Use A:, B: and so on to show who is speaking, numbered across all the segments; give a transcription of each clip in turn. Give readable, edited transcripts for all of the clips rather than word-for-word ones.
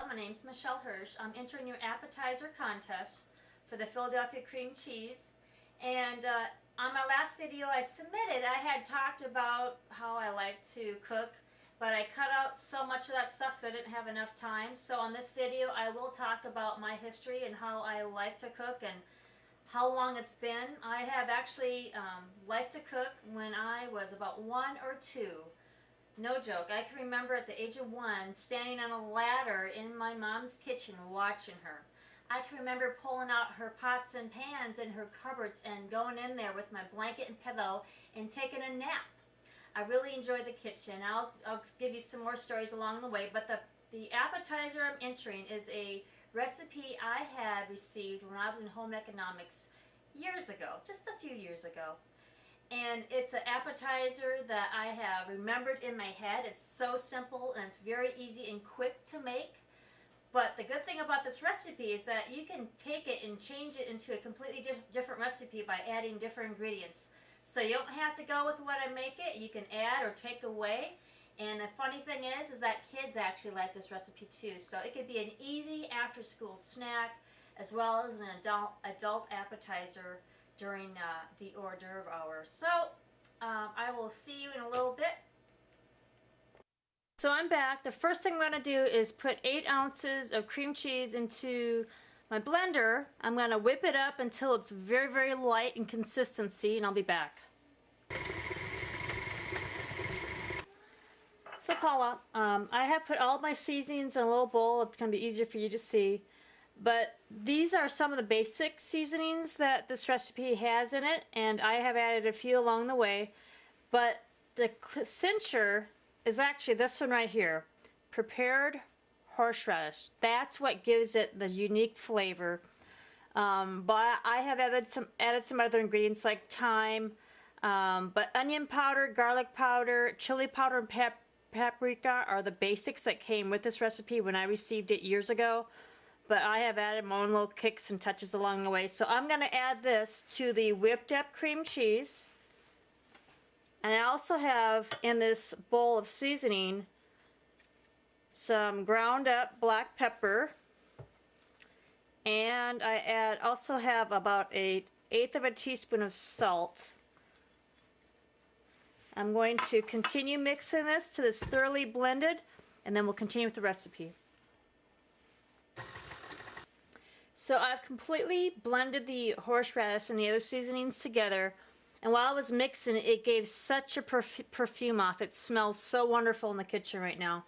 A: My name's Michele Hersh. I'm entering your appetizer contest for the Philadelphia cream cheese. And on my last video I submitted, I had talked about how I like to cook, but I cut out so much of that stuff because I didn't have enough time. So on this video I will talk about my history and how I like to cook and how long it's been. I have actually liked to cook when I was about 1 or 2. No joke. I can remember at the age of 1 standing on a ladder in my mom's kitchen watching her. I can remember pulling out her pots and pans in her cupboards and going in there with my blanket and pillow and taking a nap. I really enjoy the kitchen. I'll give you some more stories along the way, but the appetizer I'm entering is a recipe I had received when I was in home economics years ago, just a few years ago. And it's an appetizer that I have remembered in my head. It's so simple and it's very easy and quick to make. But the good thing about this recipe is that you can take it and change it into a completely different recipe by adding different ingredients. So you don't have to go with what I make it. You can add or take away. And the funny thing is that kids actually like this recipe too. So it could be an easy after-school snack as well as an adult appetizer during the hors d'oeuvre hour. So I will see you in a little bit. So I'm back. The first thing I'm going to do is put 8 ounces of cream cheese into my blender. I'm going to whip it up until it's very, very light in consistency, and I'll be back. So Paula, I have put all of my seasonings in a little bowl. It's going to be easier for you to see. But these are some of the basic seasonings that this recipe has in it, and I have added a few along the way. But the cincher is actually this one right here, prepared horseradish. That's what gives it the unique flavor. But I have added some other ingredients like thyme, but onion powder, garlic powder, chili powder, and paprika are the basics that came with this recipe when I received it years ago. But I have added my own little kicks and touches along the way. So I'm going to add this to the whipped up cream cheese. And I also have in this bowl of seasoning some ground up black pepper. And I also have about an 1/8 of a teaspoon of salt. I'm going to continue mixing this till it's thoroughly blended, and then we'll continue with the recipe. So I've completely blended the horseradish and the other seasonings together, and while I was mixing it gave such a perfume off. It smells so wonderful in the kitchen right now.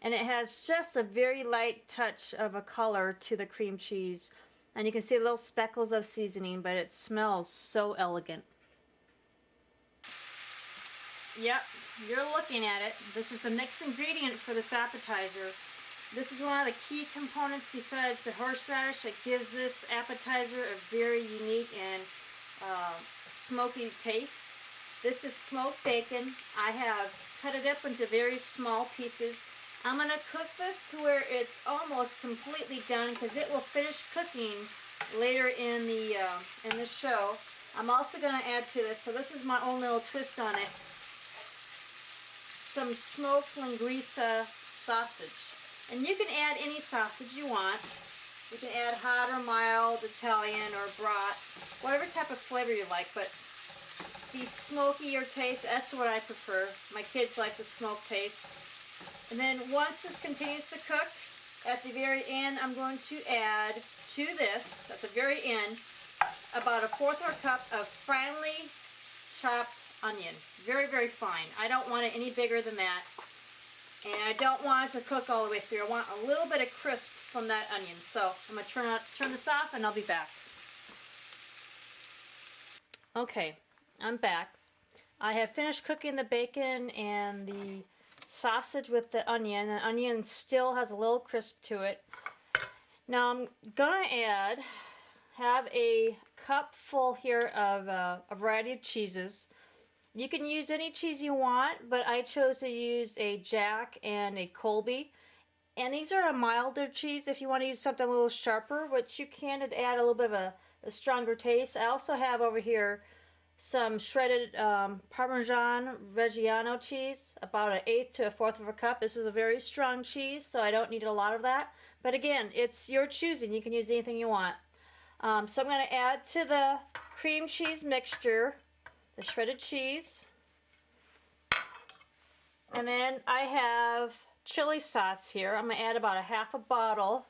A: And it has just a very light touch of a color to the cream cheese. And you can see little speckles of seasoning, but it smells so elegant. Yep, you're looking at it. This is the mixed ingredient for this appetizer. This is one of the key components besides the horseradish that gives this appetizer a very unique and smoky taste. This is smoked bacon. I have cut it up into very small pieces. I'm going to cook this to where it's almost completely done because it will finish cooking later in the show. I'm also going to add to this, so this is my own little twist on it, some smoked linguiça sausage. And you can add any sausage you want. You can add hot or mild, Italian or brat, whatever type of flavor you like, but the smokier taste, that's what I prefer. My kids like the smoked taste. And then once this continues to cook, at the very end I'm going to add to this, at the very end, about 1/4 cup of finely chopped onion. Very, very fine. I don't want it any bigger than that. And I don't want it to cook all the way through. I want a little bit of crisp from that onion. So I'm going to turn this off and I'll be back. Okay, I'm back. I have finished cooking the bacon and the sausage with the onion. The onion still has a little crisp to it. Now I'm going to have a cup full here of a variety of cheeses. You can use any cheese you want, but I chose to use a Jack and a Colby. And these are a milder cheese if you want to use something a little sharper, which you can add a little bit of a stronger taste. I also have over here some shredded Parmesan Reggiano cheese, about an eighth to a fourth of a cup. This is a very strong cheese, so I don't need a lot of that. But again, it's your choosing. You can use anything you want. So I'm going to add to the cream cheese mixture the shredded cheese. And then I have chili sauce here. I'm going to add about a half a bottle.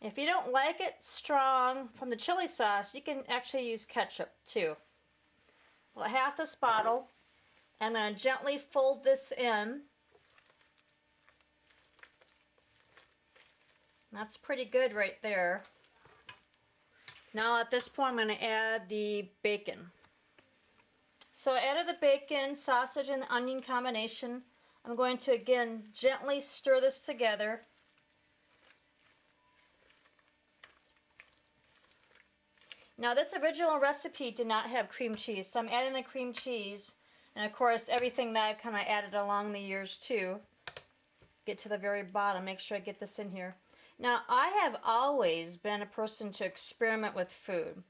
A: If you don't like it strong from the chili sauce, you can actually use ketchup too. Well, half this bottle. I'm going to gently fold this in. That's pretty good right there. Now at this point I'm going to add the bacon. So I added the bacon, sausage, and the onion combination. I'm going to again gently stir this together. Now this original recipe did not have cream cheese, so I'm adding the cream cheese, and of course everything that I've kind of added along the years too. Get to the very bottom, make sure I get this in here. Now I have always been a person to experiment with food,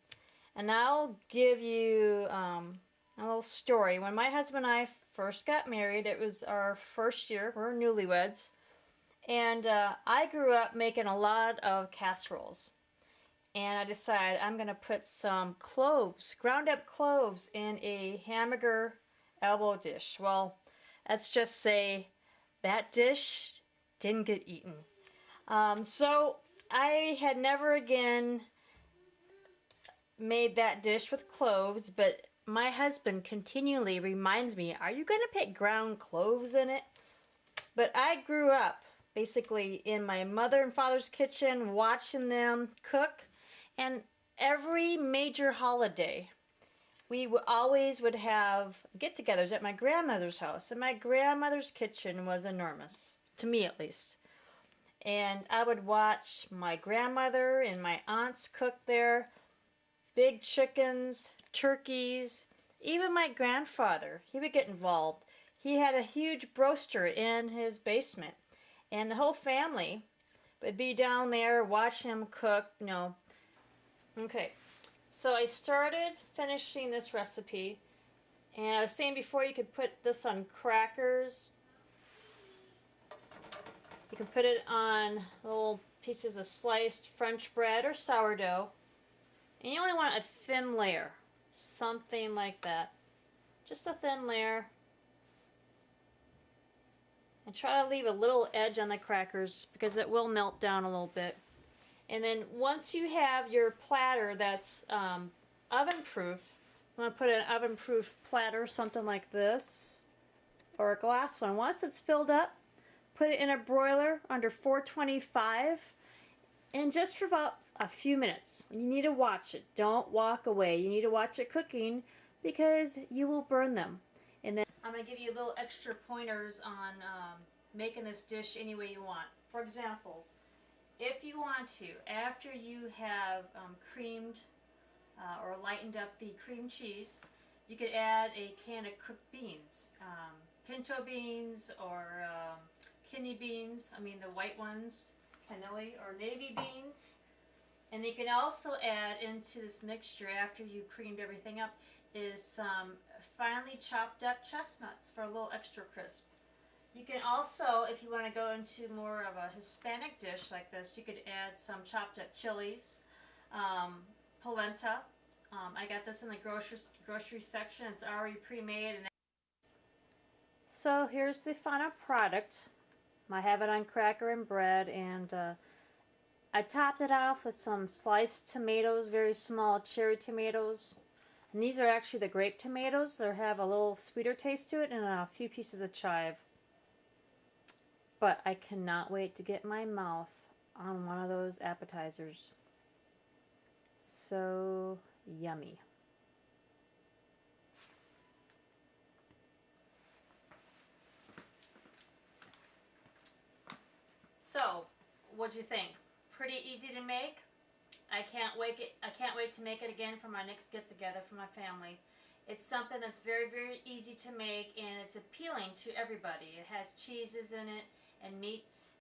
A: and I'll give you a little story. When my husband and I first got married, it was our first year, we're newlyweds, and I grew up making a lot of casseroles. And I decided I'm going to put some cloves, ground up cloves, in a hamburger elbow dish. Well, let's just say that dish didn't get eaten. So I had never again made that dish with cloves, but my husband continually reminds me, are you going to put ground cloves in it? But I grew up basically in my mother and father's kitchen watching them cook. And every major holiday, we always would have get-togethers at my grandmother's house. And my grandmother's kitchen was enormous, to me at least. And I would watch my grandmother and my aunts cook there. Big chickens, turkeys. Even my grandfather, he would get involved. He had a huge roaster in his basement. And the whole family would be down there watching him cook, you know. Okay, so I started finishing this recipe, and I was saying before you could put this on crackers. You can put it on little pieces of sliced French bread or sourdough, and you only want a thin layer, something like that. Just a thin layer. And try to leave a little edge on the crackers because it will melt down a little bit. And then once you have your platter that's oven-proof, I'm going to put an oven-proof platter, something like this, or a glass one. Once it's filled up, put it in a broiler under 425, and just for about a few minutes. You need to watch it. Don't walk away. You need to watch it cooking because you will burn them. And then I'm going to give you little extra pointers on making this dish any way you want. For example, if you want to, after you have creamed or lightened up the cream cheese, you could add a can of cooked beans, pinto beans or kidney beans, I mean the white ones, cannelli or navy beans. And you can also add into this mixture after you creamed everything up is some finely chopped up chestnuts for a little extra crisp. You can also, if you want to go into more of a Hispanic dish like this, you could add some chopped up chilies, polenta. I got this in the grocery section. It's already pre-made. So here's the final product. I have it on cracker and bread, and I topped it off with some sliced tomatoes, very small cherry tomatoes. And these are actually the grape tomatoes. They have a little sweeter taste to it, and a few pieces of chive. But I cannot wait to get my mouth on one of those appetizers. So yummy. So, what'd you think? Pretty easy to make. I can't wait to make it again for my next get together for my family. It's something that's very, very easy to make, and it's appealing to everybody. It has cheeses in it and meats